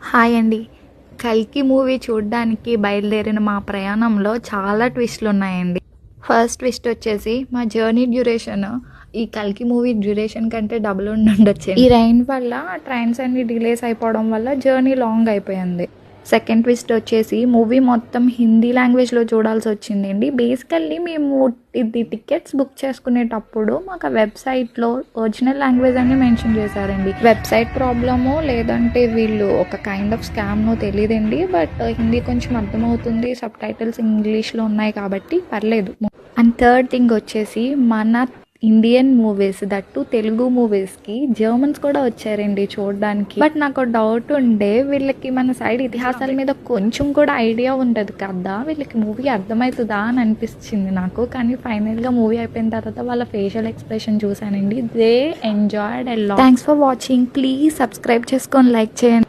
Hi అండి. 'కల్కి' movie చూడ్డానికి బయలుదేరిన మా ప్రయాణంలో చాలా ట్విస్టులు ఉన్నాయండి. ఫస్ట్ ట్విస్ట్ వచ్చేసి మా జర్నీ డ్యూరేషన్ ఈ 'కల్కి' మూవీ డ్యూరేషన్ కంటే డబుల్ ఉండుండొచ్చండి. ఈ రైన్ వల్ల ట్రైన్స్ అన్ని డిలేస్ అయిపోవడం వల్ల జర్నీ లాంగ్ అయిపోయింది. సెకండ్ ట్విస్ట్ వచ్చేసి మూవీ మొత్తం హిందీ లాంగ్వేజ్లో చూడాల్సి వచ్చిందండి. బేసికల్లీ మేము ఇది టికెట్స్ బుక్ చేసుకునేటప్పుడు మాకు ఆ వెబ్సైట్లో ఒరిజినల్ లాంగ్వేజ్ అని మెన్షన్ చేశారండి. వెబ్సైట్ ప్రాబ్లమో లేదంటే వీళ్ళు ఒక కైండ్ ఆఫ్ స్కామ్నో తెలియదండి. బట్ హిందీ కొంచెం అర్థమవుతుంది, సబ్ టైటిల్స్ ఇంగ్లీష్లో ఉన్నాయి కాబట్టి పర్లేదు. అండ్ థర్డ్ థింగ్ వచ్చేసి మన ఇండియన్ మూవీస్ దట్టు తెలుగు మూవీస్కి జర్మన్స్ కూడా వచ్చారండి చూడడానికి. బట్ నాకు డౌట్ ఉండే వీళ్ళకి మన సైడ్ ఇతిహాసాల మీద కొంచెం కూడా ఐడియా ఉండదు కదా, వీళ్ళకి మూవీ అర్థమవుతుందా అని అనిపించింది నాకు. కానీ ఫైనల్గా మూవీ అయిపోయిన తర్వాత వాళ్ళ ఫేషియల్ ఎక్స్ప్రెషన్ చూసానండి. They enjoyed a lot. Thanks for watching. Please subscribe చేసుకొని లైక్ చేయండి.